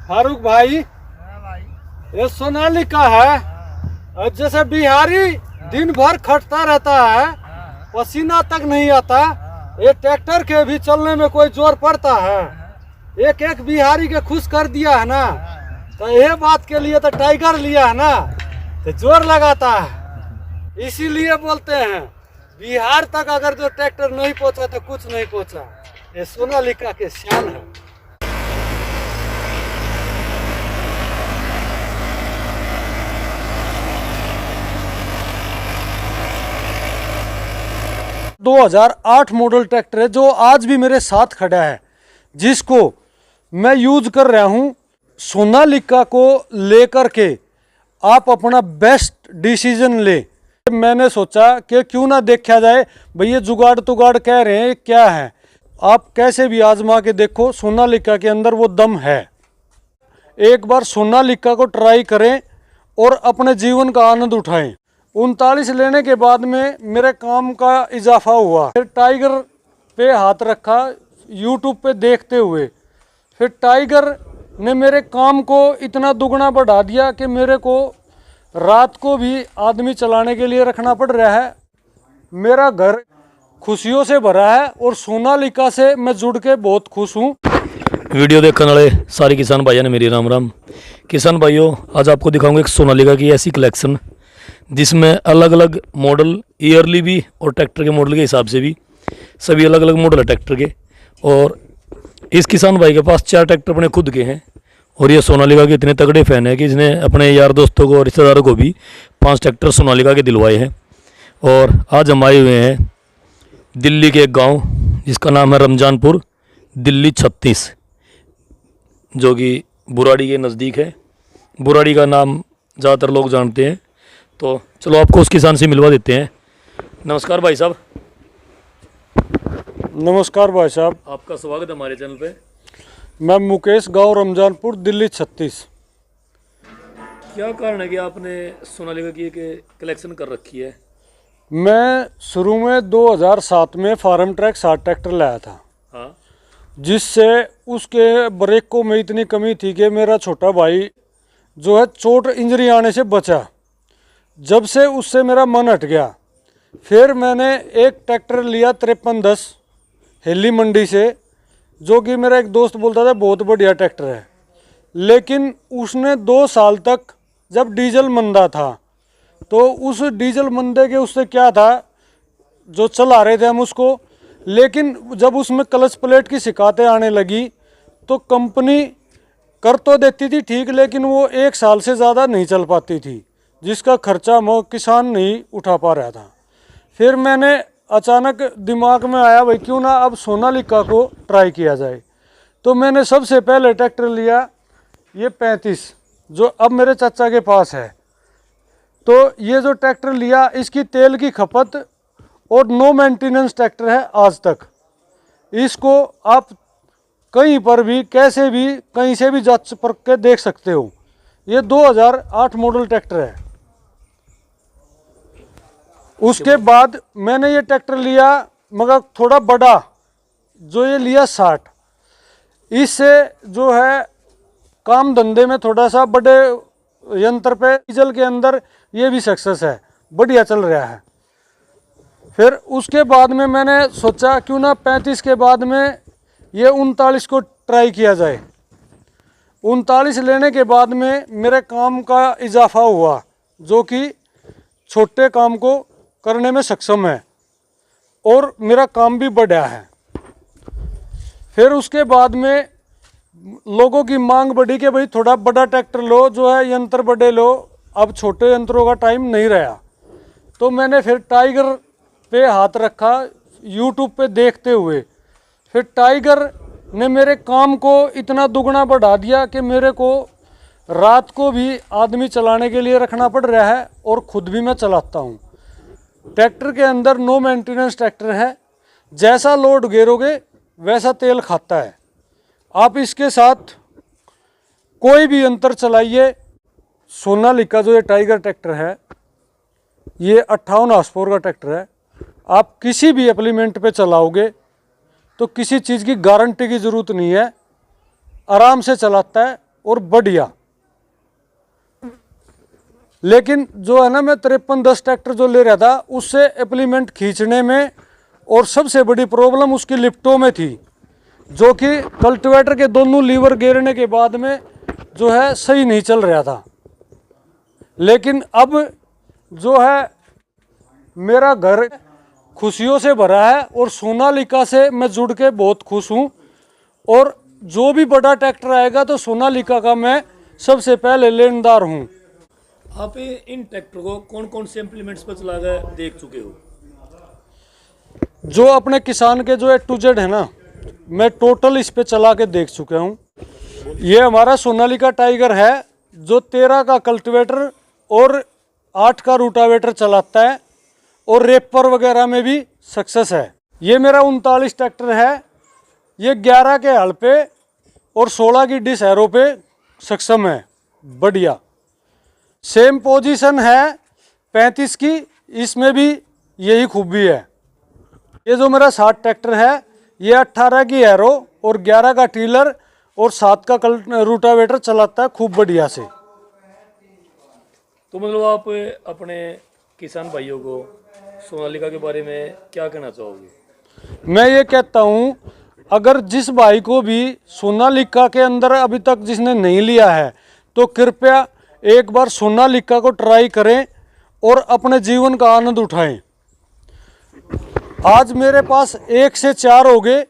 फारूक भाई, ये सोनालिका है। और जैसे बिहारी दिन भर खटता रहता है, पसीना तक नहीं आता, ये ट्रैक्टर के भी चलने में कोई जोर पड़ता है। एक एक बिहारी के खुश कर दिया है ना, तो ये बात के लिए तो टाइगर लिया है ना, तो जोर लगाता है। इसीलिए बोलते हैं बिहार तक अगर जो ट्रैक्टर नहीं पहुंचा तो कुछ नहीं पहुंचा। ये सोनालिका के शान है। दो 2008 मॉडल ट्रैक्टर है जो आज भी मेरे साथ खड़ा है, जिसको मैं यूज कर रहा हूं। सोनालिका को लेकर के आप अपना बेस्ट डिसीजन ले। मैंने सोचा कि क्यों ना देखा जाए, भैया जुगाड़ तुगाड़ कह रहे हैं क्या है, आप कैसे भी आजमा के देखो, सोनालिका के अंदर वो दम है। एक बार सोनालिका को ट्राई करें और अपने जीवन का आनंद उठाएं। 39 लेने के बाद में मेरे काम का इजाफा हुआ। फिर टाइगर पे हाथ रखा यूट्यूब पे देखते हुए, फिर टाइगर ने मेरे काम को इतना दुगना बढ़ा दिया कि मेरे को रात को भी आदमी चलाने के लिए रखना पड़ रहा है। मेरा घर खुशियों से भरा है और सोनालिका से मैं जुड़ के बहुत खुश हूँ। वीडियो देखने वाले सारे किसान भाइयों ने मेरी राम राम। किसान भाइयों, आज आपको दिखाऊंगा एक सोनालिका की ऐसी कलेक्शन जिसमें अलग अलग मॉडल, ईयरली भी और ट्रैक्टर के मॉडल के हिसाब से भी सभी अलग अलग मॉडल है ट्रैक्टर के। और इस किसान भाई के पास 4 ट्रैक्टर अपने खुद के हैं और ये सोनालिका के इतने तगड़े फ़ैन है कि इसने अपने यार दोस्तों को और रिश्तेदारों को भी 5 ट्रैक्टर सोनालिका के दिलवाए हैं। और आज हम आए हुए हैं दिल्ली के एक गांव जिसका नाम है रमजानपुर, दिल्ली 36, जो कि बुराड़ी के नज़दीक है। बुराड़ी का नाम ज़्यादातर लोग जानते हैं, तो चलो आपको उस किसान से मिलवा देते हैं। नमस्कार भाई साहब। नमस्कार भाई साहब, आपका स्वागत है हमारे चैनल पे। मैं मुकेश, गांव रमजानपुर, दिल्ली 36। क्या कारण है कि आपने सोनालिका की एक कलेक्शन कर रखी है? मैं शुरू में 2007 में फार्म ट्रैक 60 ट्रैक्टर लाया था। हाँ, जिससे उसके ब्रेकों में इतनी कमी थी कि मेरा छोटा भाई जो है चोट इंजरी आने से बचा। जब से उससे मेरा मन हट गया, फिर मैंने एक ट्रैक्टर लिया 5310 हेली मंडी से, जो कि मेरा एक दोस्त बोलता था बहुत बढ़िया ट्रैक्टर है। लेकिन उसने 2 साल तक, जब डीजल मंदा था, तो उस डीजल मंदे के उससे क्या था, जो चला रहे थे हम उसको, लेकिन जब उसमें क्लच प्लेट की शिकायतें आने लगी तो कंपनी कर तो देती थी ठीक, लेकिन वो 1 साल से ज़्यादा नहीं चल पाती थी, जिसका खर्चा किसान नहीं उठा पा रहा था। फिर मैंने अचानक दिमाग में आया, भाई क्यों ना अब सोनालिका को ट्राई किया जाए। तो मैंने सबसे पहले ट्रैक्टर लिया ये 35, जो अब मेरे चाचा के पास है। तो ये जो ट्रैक्टर लिया, इसकी तेल की खपत और नो मेंटेनेंस ट्रैक्टर है आज तक। इसको आप कहीं पर भी, कैसे भी, कहीं से भी जांच परख के देख सकते हो। ये 2008 मॉडल ट्रैक्टर है। उसके बाद मैंने ये ट्रैक्टर लिया मगर थोड़ा बड़ा, जो ये लिया 60। इससे जो है काम धंधे में थोड़ा सा बड़े यंत्र पे, डीजल के अंदर ये भी सक्सेस है, बढ़िया चल रहा है। फिर उसके बाद में मैंने सोचा क्यों ना 35 के बाद में ये 39 को ट्राई किया जाए। 39 लेने के बाद में मेरे काम का इजाफा हुआ, जो कि छोटे काम को करने में सक्षम है और मेरा काम भी बढ़ा है। फिर उसके बाद में लोगों की मांग बढ़ी कि भाई थोड़ा बड़ा ट्रैक्टर लो, जो है यंत्र बड़े लो, अब छोटे यंत्रों का टाइम नहीं रहा। तो मैंने फिर टाइगर पे हाथ रखा यूट्यूब पे देखते हुए। फिर टाइगर ने मेरे काम को इतना दुगना बढ़ा दिया कि मेरे को रात को भी आदमी चलाने के लिए रखना पड़ रहा है और ख़ुद भी मैं चलाता हूँ। ट्रैक्टर के अंदर नो मेंटेनेंस ट्रैक्टर है, जैसा लोड घेरोगे वैसा तेल खाता है। आप इसके साथ कोई भी यंत्र चलाइए। सोनालिका जो ये टाइगर ट्रैक्टर है, ये 58 हॉर्स पावर का ट्रैक्टर है। आप किसी भी एप्लीमेंट पे चलाओगे तो किसी चीज़ की गारंटी की ज़रूरत नहीं है, आराम से चलाता है और बढ़िया। लेकिन जो है ना, मैं 5310 ट्रैक्टर जो ले रहा था उससे एप्लीमेंट खींचने में, और सबसे बड़ी प्रॉब्लम उसकी लिफ्टों में थी, जो कि कल्टीवेटर के दोनों लीवर गिरने के बाद में जो है सही नहीं चल रहा था। लेकिन अब जो है मेरा घर खुशियों से भरा है, और सोनालिका से मैं जुड़ के बहुत खुश हूँ। और जो भी बड़ा ट्रैक्टर आएगा तो सोनालिका का मैं सबसे पहले लेनदार हूँ। आप इन ट्रैक्टर को कौन कौन से इम्प्लीमेंट्स पर चला कर देख चुके हो? जो अपने किसान के जो A to Z है ना, मैं टोटल इस पे चला के देख चुका हूँ। ये हमारा सोनालिका टाइगर है, जो 13 का कल्टीवेटर और 8 का रूटावेटर चलाता है, और रेपर वगैरह में भी सक्सेस है। ये मेरा 39 ट्रैक्टर है। ये 11 के हल पे और 16 की डिस एरो पे सक्षम है, बढ़िया। सेम पोजीशन है 35 की, इसमें भी यही खूबी है। ये जो मेरा 60 ट्रैक्टर है, ये 18 की एरो और 11 का टीलर और 7 का रूटावेटर चलाता है खूब बढ़िया से। तो मतलब आप अपने किसान भाइयों को सोनालिका के बारे में क्या कहना चाहोगे? मैं ये कहता हूँ, अगर जिस भाई को भी सोनालिका के अंदर अभी तक जिसने नहीं लिया है, तो कृपया एक बार सोनालिका को ट्राई करें और अपने जीवन का आनंद उठाएं। आज मेरे पास 1 से 4 हो गए,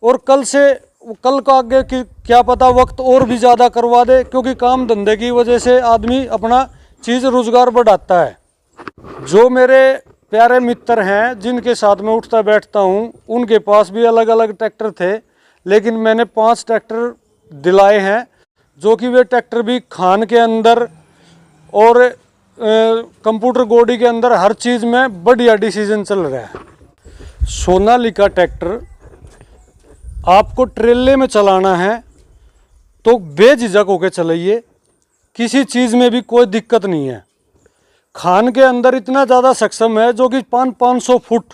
और कल का आगे की क्या पता वक्त और भी ज़्यादा करवा दे, क्योंकि काम धंधे की वजह से आदमी अपना चीज़ रोजगार बढ़ाता है। जो मेरे प्यारे मित्र हैं जिनके साथ में उठता बैठता हूँ, उनके पास भी अलग अलग ट्रैक्टर थे, लेकिन मैंने 5 ट्रैक्टर दिलाए हैं, जो कि वे ट्रैक्टर भी खान के अंदर और कंप्यूटर गोडी के अंदर हर चीज़ में बढ़िया डिसीजन चल रहा है। सोनालिका ट्रैक्टर आपको ट्रेले में चलाना है तो बेझिझक होकर चलाइए, किसी चीज़ में भी कोई दिक्कत नहीं है। खान के अंदर इतना ज़्यादा सक्षम है, जो कि 500 फुट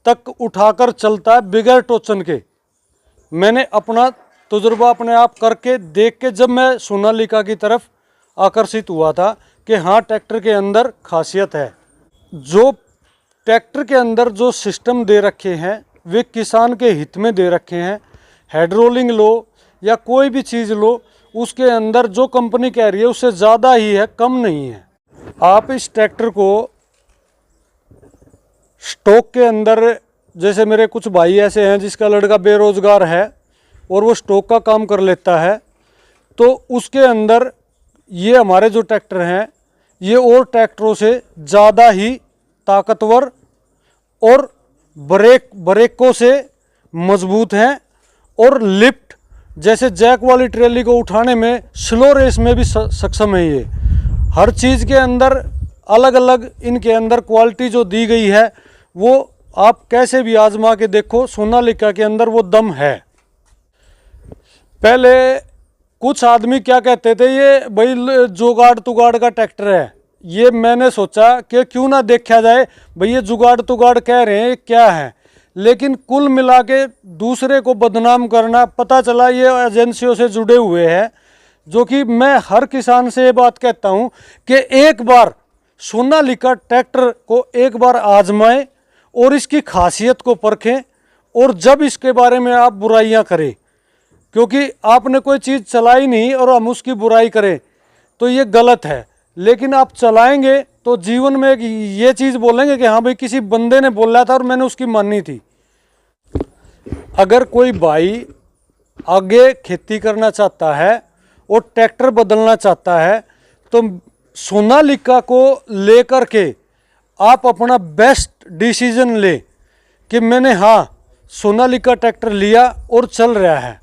तक उठाकर चलता है बिगैर टोचन के। मैंने अपना तजुर्बा अपने आप करके देख के जब मैं सोनालिका की तरफ आकर्षित हुआ था कि हाँ, ट्रैक्टर के अंदर खासियत है। जो ट्रैक्टर के अंदर जो सिस्टम दे रखे हैं वे किसान के हित में दे रखे हैं। हेडरोलिंग लो या कोई भी चीज़ लो, उसके अंदर जो कंपनी कह रही है उससे ज़्यादा ही है, कम नहीं है। आप इस ट्रैक्टर को स्टॉक के अंदर, जैसे मेरे कुछ भाई ऐसे हैं जिसका लड़का बेरोजगार है और वो स्टॉक का काम कर लेता है, तो उसके अंदर ये हमारे जो ट्रैक्टर हैं ये और ट्रैक्टरों से ज़्यादा ही ताकतवर और ब्रेकों से मजबूत हैं, और लिफ्ट जैसे जैक वाली ट्रेली को उठाने में स्लो रेस में भी सक्षम है। ये हर चीज़ के अंदर अलग अलग इनके अंदर क्वालिटी जो दी गई है, वो आप कैसे भी आजमा के देखो, सोनालिका के अंदर वो दम है। पहले कुछ आदमी क्या कहते थे, ये भाई जुगाड़ तुगाड़ का ट्रैक्टर है। ये मैंने सोचा कि क्यों ना देखा जाए, भाई ये जुगाड़ तुगाड़ कह रहे हैं, क्या है। लेकिन कुल मिला के दूसरे को बदनाम करना, पता चला ये एजेंसियों से जुड़े हुए हैं। जो कि मैं हर किसान से ये बात कहता हूँ कि एक बार सोनालिका ट्रैक्टर को एक बार आजमाएं और इसकी खासियत को परखें, और जब इसके बारे में आप बुराइयां करें, क्योंकि आपने कोई चीज़ चलाई नहीं और हम उसकी बुराई करें तो ये गलत है। लेकिन आप चलाएंगे तो जीवन में ये चीज़ बोलेंगे कि हाँ भाई, किसी बंदे ने बोला था और मैंने उसकी मानी थी। अगर कोई भाई आगे खेती करना चाहता है और ट्रैक्टर बदलना चाहता है, तो सोनालिका को लेकर के आप अपना बेस्ट डिसीजन ले कि मैंने हाँ सोनालिका ट्रैक्टर लिया और चल रहा है।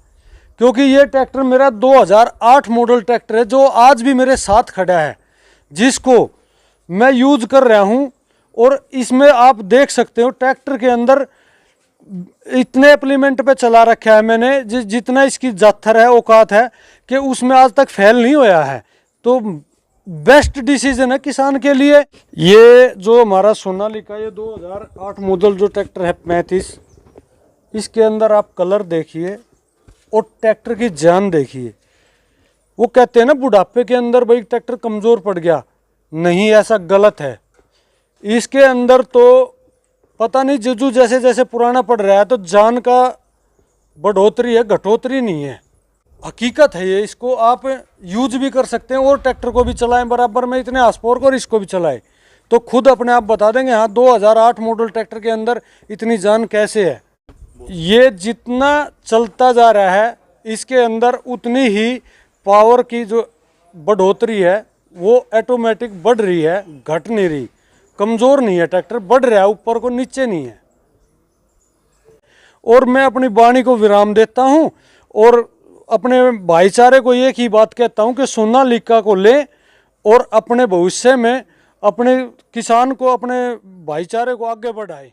क्योंकि ये ट्रैक्टर मेरा 2008 मॉडल ट्रैक्टर है, जो आज भी मेरे साथ खड़ा है, जिसको मैं यूज कर रहा हूँ। और इसमें आप देख सकते हो ट्रैक्टर के अंदर इतने एप्लीमेंट पे चला रखा है मैंने, जितना इसकी जाथर है, औकात है, कि उसमें आज तक फेल नहीं होया है। तो बेस्ट डिसीजन है किसान के लिए। ये जो हमारा सोनालिका, ये 2008 मॉडल जो ट्रैक्टर है 35, इसके अंदर आप कलर देखिए और ट्रैक्टर की जान देखिए। वो कहते हैं ना बुढ़ापे के अंदर भाई ट्रैक्टर कमज़ोर पड़ गया, नहीं, ऐसा गलत है। इसके अंदर तो पता नहीं जो जैसे जैसे पुराना पड़ रहा है तो जान का बढ़ोतरी है, घटोतरी नहीं है। हकीकत है ये, इसको आप यूज भी कर सकते हैं और ट्रैक्टर को भी चलाएं बराबर में, इतने हार्स-पावर को, और इसको भी चलाएं तो खुद अपने आप बता देंगे हाँ 2008 मॉडल ट्रैक्टर के अंदर इतनी जान कैसे है। ये जितना चलता जा रहा है इसके अंदर उतनी ही पावर की जो बढ़ोतरी है वो ऑटोमेटिक बढ़ रही है, घट नहीं रही, कमज़ोर नहीं है ट्रैक्टर, बढ़ रहा है, ऊपर को नीचे नहीं है। और मैं अपनी वाणी को विराम देता हूं और अपने भाईचारे को एक ही बात कहता हूं कि सोनालिका को लें और अपने भविष्य में अपने किसान को, अपने भाईचारे को आगे बढ़ाएं।